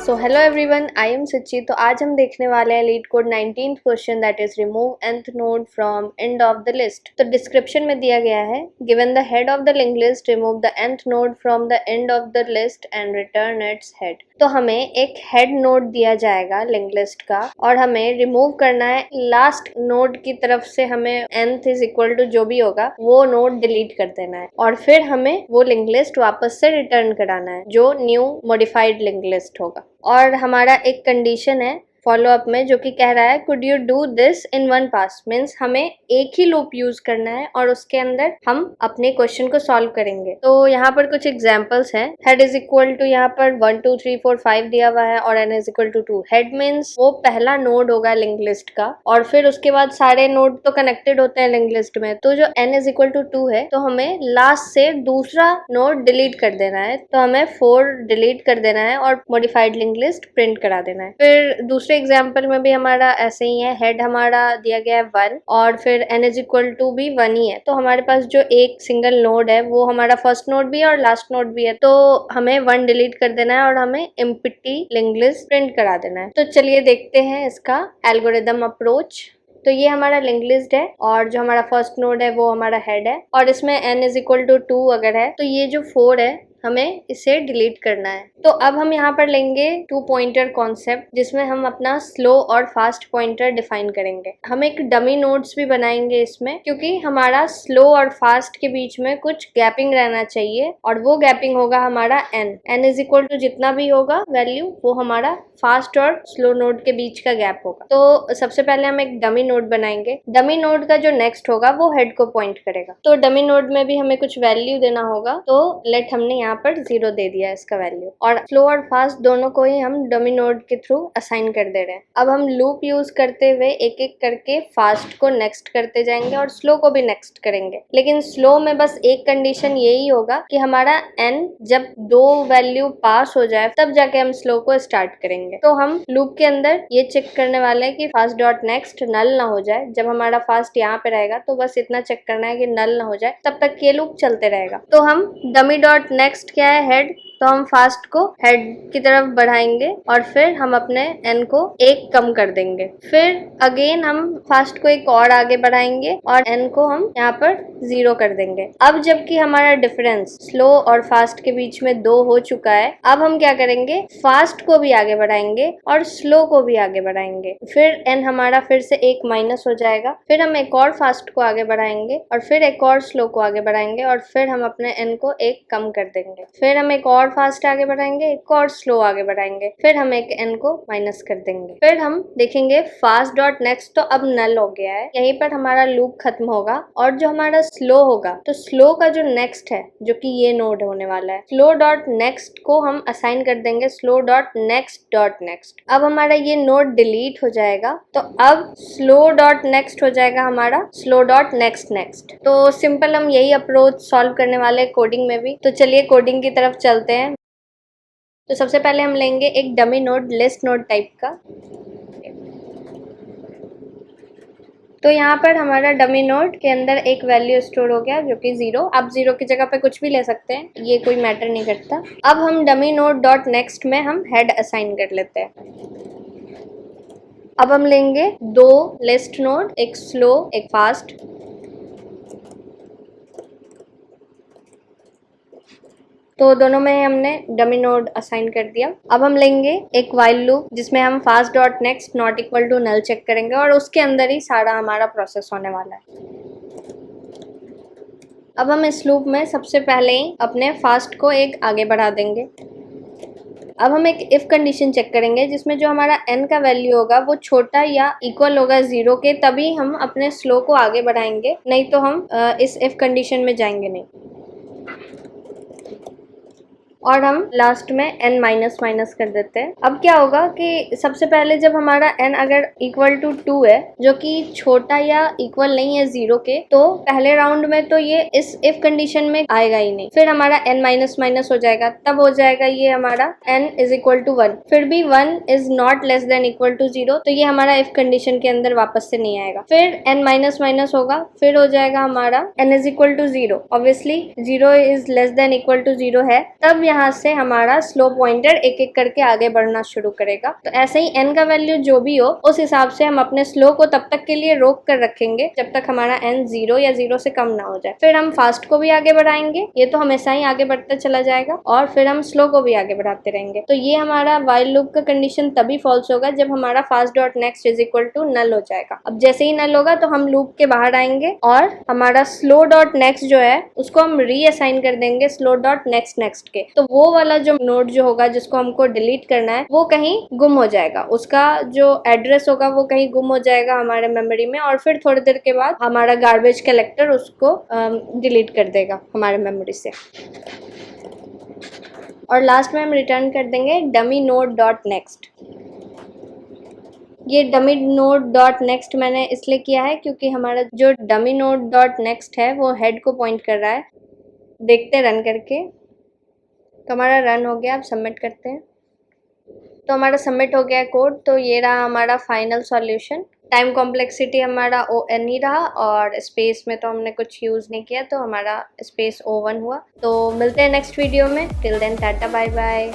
So hello everyone, I am सच्ची। तो आज हम देखने वाले हैं leet code 19th question, that is remove nth node from end of the list. तो डिस्क्रिप्शन में दिया गया है, given the head of the link list, remove the nth node from the end of the list and return its head. तो हमें एक head nod दिया जाएगा लिंक लिस्ट का और हमें रिमूव करना है लास्ट नोड की तरफ से। हमें nth इज इक्वल टू जो भी होगा वो नोड डिलीट कर देना है और फिर हमें वो लिंक लिस्ट वापस से रिटर्न कराना है जो न्यू मॉडिफाइड लिंक लिस्ट होगा। और हमारा एक कंडीशन है फॉलो अप में जो कि कह रहा है could you do this in one pass, means हमें एक ही लूप यूज करना है और उसके अंदर हम अपने क्वेश्चन को सॉल्व करेंगे। तो यहाँ पर कुछ एग्जांपल्स हैं। हेड इज इक्वल टू यहाँ पर 1 2 3 4 5 दिया हुआ है और n is equal to 2। Head means वो पहला नोड होगा लिंक लिस्ट का और फिर उसके बाद सारे नोड तो कनेक्टेड होते हैं लिंक लिस्ट में। तो जो n इज इक्वल टू 2 है तो हमें लास्ट से दूसरा नोड डिलीट कर देना है। तो हमें 4 डिलीट कर देना है और मॉडिफाइड लिंक लिस्ट प्रिंट करा देना है। फिर दूसरे एग्जाम्पल में भी हमारा ऐसे ही है। हेड हमारा दिया गया है 1 और फिर n इज इक्वल टू भी 1 ही है। तो हमारे पास जो एक सिंगल नोड है वो हमारा फर्स्ट नोड भी है और लास्ट नोड भी है। तो हमें 1 डिलीट कर देना है और हमें एम्प्टी लिंक लिस्ट प्रिंट करा देना है। तो चलिए देखते हैं इसका एल्गोरिदम अप्रोच। तो ये हमारा लिंक लिस्ट है और जो हमारा फर्स्ट नोड है वो हमारा हेड है और इसमें n इज इक्वल टू 2 अगर है तो ये जो 4 है हमें इसे डिलीट करना है। तो अब हम यहाँ पर लेंगे 2 पॉइंटर कॉन्सेप्ट जिसमें हम अपना स्लो और फास्ट पॉइंटर डिफाइन करेंगे। हम एक डमी नोड्स भी बनाएंगे इसमें क्योंकि हमारा स्लो और फास्ट के बीच में कुछ गैपिंग रहना चाहिए और वो गैपिंग होगा हमारा n इज इक्वल टू जितना भी होगा वैल्यू वो हमारा फास्ट और स्लो नोड के बीच का गैप होगा। तो सबसे पहले हम एक डमी नोड बनाएंगे। डमी नोड का जो नेक्स्ट होगा वो हेड को पॉइंट करेगा। तो डमी नोड में भी हमें कुछ वैल्यू देना होगा। तो लेट हमने यहाँ पर 0 दे दिया इसका वैल्यू और स्लो और फास्ट दोनों को ही हम डमी नोड के थ्रू असाइन कर दे रहे हैं। अब हम लूप यूज करते हुए एक एक करके फास्ट को नेक्स्ट करते जाएंगे और स्लो को भी नेक्स्ट करेंगे। लेकिन स्लो में बस एक कंडीशन यही होगा कि हमारा n जब 2 वैल्यू पास हो जाए तब जाके हम स्लो को स्टार्ट करेंगे। तो हम लूप के अंदर ये चेक करने वाले हैं कि फास्ट डॉट नेक्स्ट नल ना हो जाए। जब हमारा फास्ट यहाँ पे रहेगा तो बस इतना चेक करना है कि नल ना हो जाए, तब तक ये लूप चलते रहेगा। तो हम डमी डॉट नेक्स्ट क्या है हेड, तो हम फास्ट को हेड की तरफ बढ़ाएंगे और फिर हम अपने n को 1 कम कर देंगे। फिर अगेन हम फास्ट को एक और आगे बढ़ाएंगे और n को हम यहाँ पर 0 कर देंगे। अब जबकि हमारा डिफरेंस स्लो और फास्ट के बीच में 2 हो चुका है, अब हम क्या करेंगे, फास्ट को भी आगे बढ़ाएंगे और स्लो को भी आगे बढ़ाएंगे। फिर n हमारा फिर से 1 माइनस हो जाएगा। फिर हम एक और फास्ट को आगे बढ़ाएंगे और फिर एक और स्लो को आगे बढ़ाएंगे और फिर हम अपने n को 1 कम कर देंगे। फिर हम एक और फास्ट आगे बढ़ाएंगे, एक और स्लो आगे बढ़ाएंगे, फिर हम एक n को माइनस कर देंगे। फिर हम देखेंगे फास्ट डॉट नेक्स्ट तो अब नल हो गया है, यहीं पर हमारा लूप खत्म होगा। और जो हमारा स्लो होगा तो स्लो का जो नेक्स्ट है जो कि ये नोड होने वाला है, स्लो डॉट नेक्स्ट को हम असाइन कर देंगे slow dot next dot next. अब हमारा ये नोड डिलीट हो जाएगा तो अब स्लो डॉट नेक्स्ट हो जाएगा हमारा स्लो डॉट नेक्स्ट नेक्स्ट। तो सिंपल हम यही अप्रोच सॉल्व करने वाले कोडिंग में भी। तो चलिए कोडिंग की तरफ चलते हैं। तो सबसे पहले हम लेंगे एक dummy node list node type का। तो यहाँ पर हमारा डमी नोड के अंदर एक वैल्यू स्टोर हो गया जो कि 0। आप 0 की जगह पे कुछ भी ले सकते हैं, ये कोई मैटर नहीं करता। अब हम डमी नोड डॉट नेक्स्ट में हम हेड असाइन कर लेते हैं। अब हम लेंगे 2 लिस्ट नोड, एक स्लो एक फास्ट। तो दोनों में हमने डमी नोड असाइन कर दिया। अब हम लेंगे एक व्हाइल लूप जिसमें हम fast dot next not equal to null check करेंगे और उसके अंदर ही सारा हमारा प्रोसेस होने वाला है। अब हम इस लूप में सबसे पहले ही अपने फास्ट को एक आगे बढ़ा देंगे। अब हम एक इफ कंडीशन चेक करेंगे जिसमें जो हमारा n का वैल्यू होगा वो छोटा या इक्वल होगा 0 के, तभी हम अपने स्लो को आगे बढ़ाएंगे, नहीं तो हम इस इफ कंडीशन में जाएंगे नहीं। और हम लास्ट में n माइनस माइनस कर देते हैं। अब क्या होगा कि सबसे पहले जब हमारा n अगर इक्वल टू 2 है जो कि छोटा या इक्वल नहीं है 0 के, तो पहले राउंड में तो ये इस इफ कंडीशन में आएगा ही नहीं। फिर हमारा n माइनस माइनस हो जाएगा, तब हो जाएगा ये हमारा n इज इक्वल टू 1। फिर भी 1 is not less than equal to 0, तो ये हमारा इफ कंडीशन के अंदर वापस से नहीं आएगा। फिर n माइनस माइनस होगा, फिर हो जाएगा हमारा n is equal to 0। Obviously 0 is less than equal to 0 है, तब यहाँ से हमारा स्लो पॉइंटर एक एक करके आगे बढ़ना शुरू करेगा। तो ऐसे ही n का वैल्यू जो भी हो उस हिसाब से हम अपने स्लो को तब तक के लिए रोक कर रखेंगे जब तक हमारा n 0 या 0 से कम ना हो जाए। फिर हम फास्ट को भी आगे बढ़ाएंगे, ये तो हमेशा ही आगे बढ़ता चला जाएगा, और फिर हम स्लो को भी आगे बढ़ाते रहेंगे। तो ये हमारा व्हाइल लूप का कंडीशन तभी फॉल्स होगा जब हमारा fast dot next is equal to null हो जाएगा। अब जैसे ही नल होगा तो हम लूप के बाहर आएंगे और हमारा स्लो डॉट नेक्स्ट जो है उसको हम रीअसाइन कर देंगे स्लो डॉट नेक्स्ट नेक्स्ट के। तो वो वाला जो नोड जो होगा जिसको हमको डिलीट करना है वो कहीं गुम हो जाएगा, उसका जो एड्रेस होगा वो कहीं गुम हो जाएगा हमारे मेमोरी में, और फिर थोड़ी देर के बाद हमारा गार्बेज कलेक्टर उसको डिलीट कर देगा हमारे मेमोरी से। और लास्ट में हम रिटर्न कर देंगे डमी नोड डॉट नेक्स्ट। ये डमी नोड डॉट नेक्स्ट मैंने इसलिए किया है क्योंकि हमारा जो डमी नोड डॉट नेक्स्ट है वो हेड को पॉइंट कर रहा है। देखते रन करके, तो हमारा रन हो गया। अब सबमिट करते हैं। तो हमारा सबमिट हो गया कोड। तो ये रहा हमारा फाइनल सॉल्यूशन। टाइम कॉम्प्लेक्सिटी हमारा ON ही रहा, और स्पेस में तो हमने कुछ यूज़ नहीं किया, तो हमारा स्पेस O1 हुआ। तो मिलते हैं नेक्स्ट वीडियो में। Till then tata bye bye.